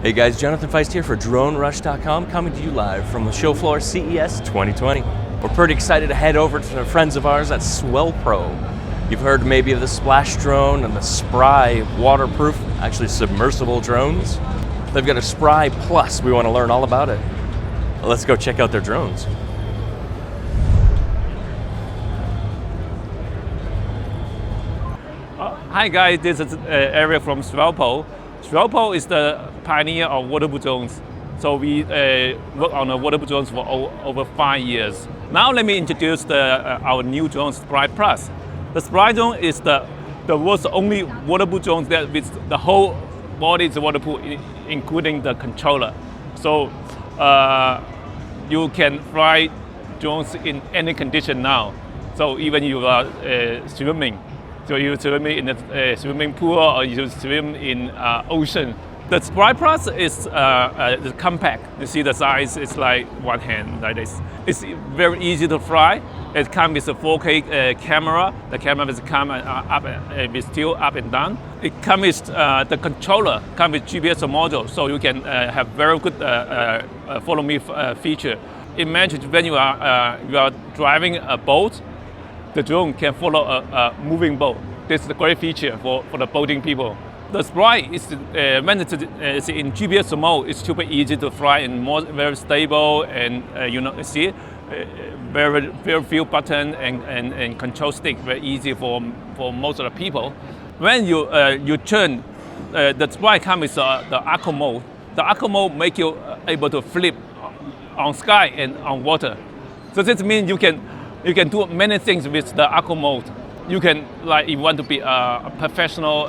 Hey guys, Jonathan Feist here for DroneRush.com, coming to you live from the show floor CES 2020. We're pretty excited to head over to the friends of ours at Swellpro. You've heard maybe of the Splashdrone and the Spry waterproof, actually submersible drones. They've got a Spry Plus. We want to learn all about it. Let's go check out their drones. Hi guys, this is Eric from Swellpro. Swellpro is the pioneer of waterproof drones. So we work on the waterproof drones for over 5 years. Now let me introduce our new drone, Spry Plus. The Spry drone is the world's only waterproof drone that with the whole body is waterproof, including the controller. So you can fly drones in any condition now. So even you are swimming. So you swim in a swimming pool or you swim in ocean. The Spry Plus is compact. You see the size is like one hand like this. It's very easy to fly. It comes with a 4K camera. The camera is still up and down. It comes with the controller, comes with GPS module, so you can have very good follow me feature. Imagine when you are driving a boat, the drone can follow a moving boat. This is a great feature for the boating people. The Spry is when it's in GPS mode, it's super easy to fly and very stable, and see very few button and control stick, very easy for most of the people. When you turn, the Spry comes with the aqua mode. The aqua mode make you able to flip on sky and on water. So this means you can do many things with the aqua mode. You can, like, if you want to be a professional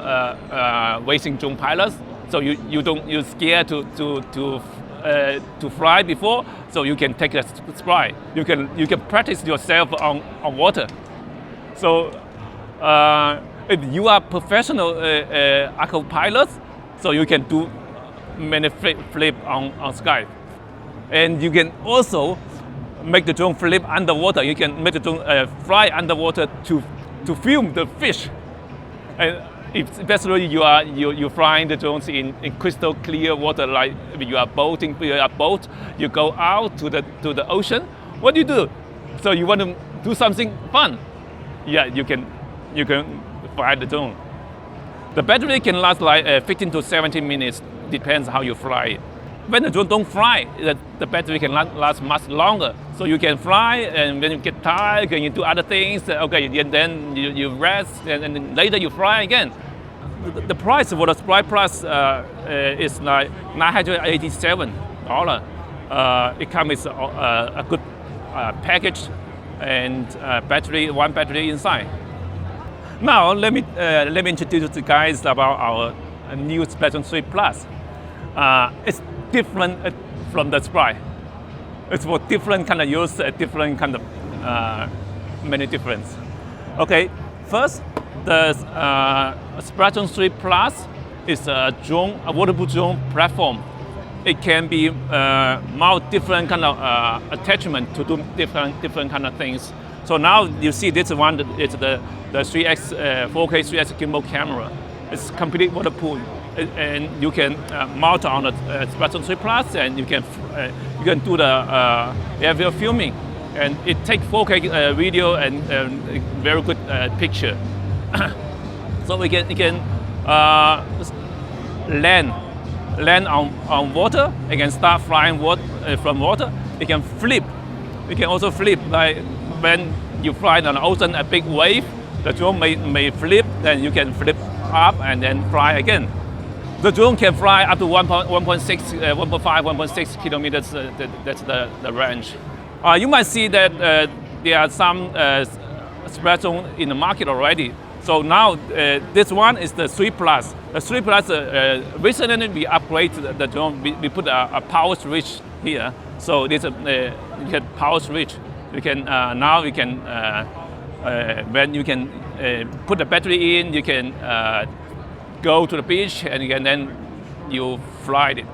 racing drone pilot, so you're scared to fly before, so you can take a Spry. You can practice yourself on water. So if you are professional aqua pilot, so you can do many flip on sky, and you can also make the drone flip underwater. You can make the drone fly underwater to film the fish. And especially you're flying the drones in crystal clear water, like you are boating, you go out to the ocean. What do you do? So you want to do something fun? Yeah, you can fly the drone. The battery can last like 15 to 17 minutes, depends how you fly it. When the drone don't fly, the battery can last much longer. So you can fly, and when you get tired, you can do other things. Okay, and then you rest, and then later you fly again. The price for the Spry Plus is like $987. It comes with a good package and one battery inside. Now let me introduce you guys about our new Splashdrone 3 Plus. It's different from the Spry. It's for different kind of use, different kind of many difference. Okay, first the Splashdrone 3 Plus is a waterproof drone platform. It can be mount different kind of attachment to do different kind of things. So now you see this one is the 3x 4K 3x gimbal camera. It's completely waterproof. And you can mount on the Splashdrone 3 Plus, and you can do the aerial filming, and it takes 4K video and very good picture. So you can land on water. You can start flying from water. You can flip. You can also flip, like when you fly on the ocean, a big wave, the drone may flip, then you can flip up and then fly again. The drone can fly up to 1.6 kilometers. That's the range. You might see that there are some Splashdrone in the market already. So now this one is the 3 Plus. The 3 Plus, recently we upgraded the drone. We put a power switch here. So this you can power switch. You can now you can when you can put the battery in, you can go to the beach, and then you fly it.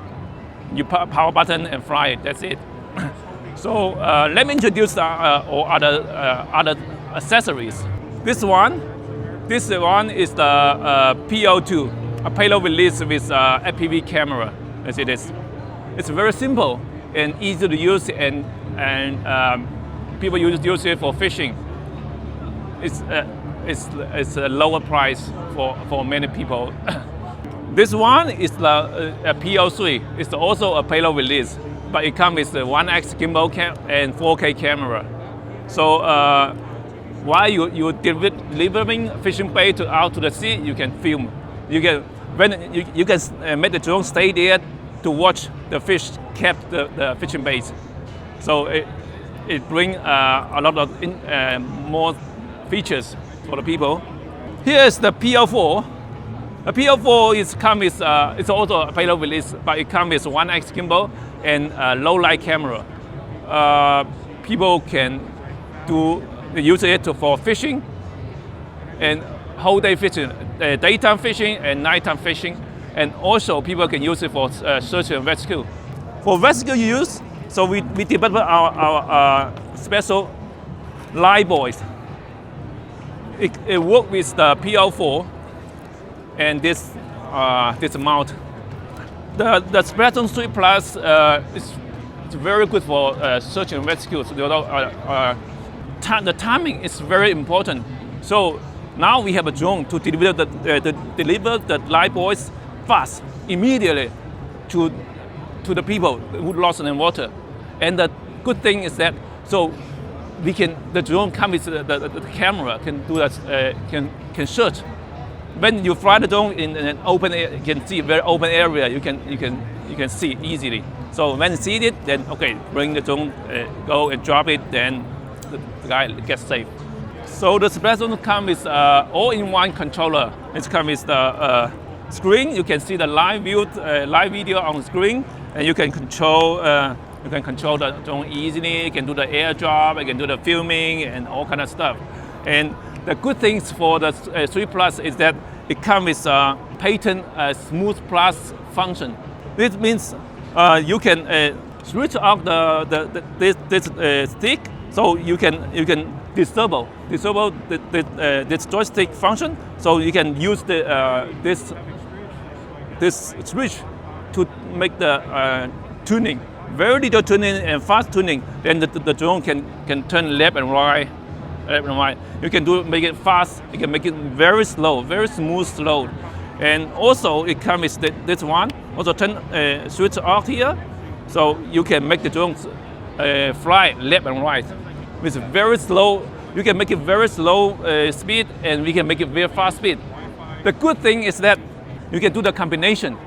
You power button and fly it. That's it. So let me introduce all other accessories. This one is the PO2, a payload release with FPV camera. as it is. It's very simple and easy to use, and people use it for fishing. It's a lower price for many people. This one is a PO3. It's also a payload release, but it comes with the 1x gimbal and 4K camera. So while you're delivering fishing bait out to the sea, you can film. You can make the drone stay there to watch the fish catch the fishing bait. So it brings a lot of more features for the people. Here is the PO4. The PO4 comes with it's also a payload release, but it comes with 1x gimbal and low light camera. People can use it for fishing and whole day fishing, daytime fishing and nighttime fishing, and also people can use it for search and rescue. For rescue use, so we developed our special live buoys. It works with the PO4 and this mount. The Splashdrone 3 Plus is very good for search and rescue. So, the timing is very important. So now we have a drone to deliver the live buoys fast, immediately to the people who lost in water. And the good thing is that the drone comes with the camera, can do that, can search. When you fly the drone in an open area, you can see a very open area. You can see easily. So when you see it, then okay, bring the drone, go and drop it. Then the guy gets safe. So the Splashdrone comes with all-in-one controller. It comes with the screen. You can see the live video on the screen, and you can control. You can control the drone easily. You can do the airdrop. You can do the filming and all kind of stuff. And the good things for the 3 Plus is that it comes with a patent smooth plus function. This means you can switch off this stick, so you can disable this joystick function. So you can use this switch to make the tuning. Very little tuning and fast tuning. Then the drone can turn left and right. You can make it fast. You can make it very slow, very smooth, slow. And also it comes with this one. Also turn switch off here, so you can make the drone fly left and right with very slow. You can make it very slow speed, and we can make it very fast speed. The good thing is that you can do the combination.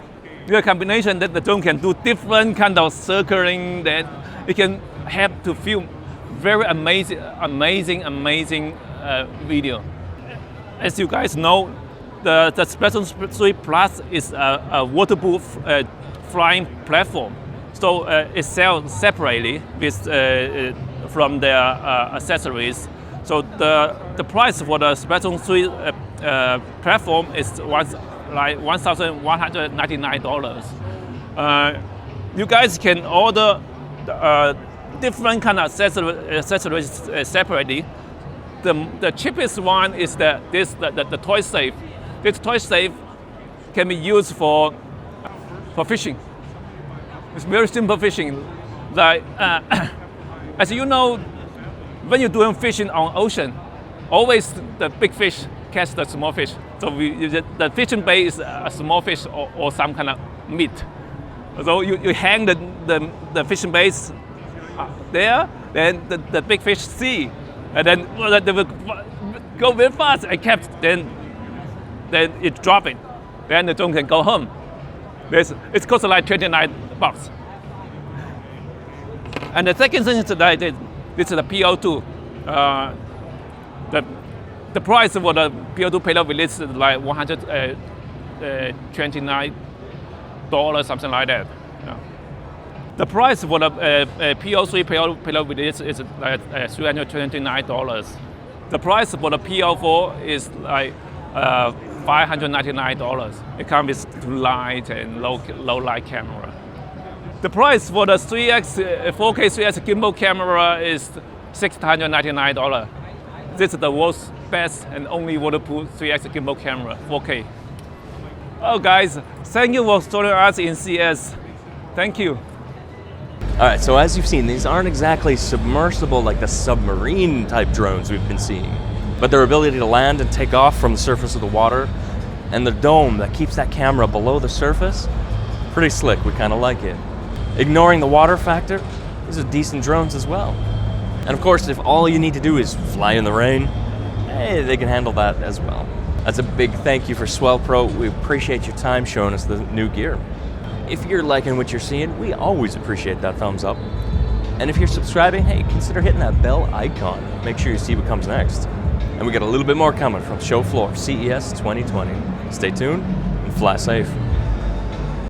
The combination that the drone can do different kind of circling. That it can have to film very amazing video. As you guys know, the Splashdrone 3 Plus is a waterproof flying platform. So it sells separately from their accessories. So the price for the Splashdrone 3 platform is like $1,199. You guys can order different kind of accessories separately. The cheapest one is the toy safe. This toy safe can be used for fishing. It's very simple fishing. Like as you know, when you're doing fishing on ocean, always the big fish catch the small fish. So the fishing bait is a small fish or some kind of meat. So you hang the fishing baits there, then the big fish see, and then they will go very fast and catch. Then it drop it. Then the drone can go home. It costs like $29. And the second thing is that this is the PO2. The price for the PO2 payload release is like $129, something like that. Yeah. The price for the PO3 payload release is like $329. The price for the PO4 is like $599. It comes with light and low light camera. The price for the 4K 3X gimbal camera is $699. This is the world's best and only waterproof 3X gimbal camera, 4K. Oh guys, thank you for joining us in CES. Thank you. All right, so as you've seen, these aren't exactly submersible like the submarine type drones we've been seeing, but their ability to land and take off from the surface of the water and the dome that keeps that camera below the surface, pretty slick, we kind of like it. Ignoring the water factor, these are decent drones as well. And of course, if all you need to do is fly in the rain, hey, they can handle that as well. That's a big thank you for Swellpro. We appreciate your time showing us the new gear. If you're liking what you're seeing, we always appreciate that thumbs up. And if you're subscribing, hey, consider hitting that bell icon. Make sure you see what comes next. And we got a little bit more coming from Show Floor CES 2020. Stay tuned and fly safe.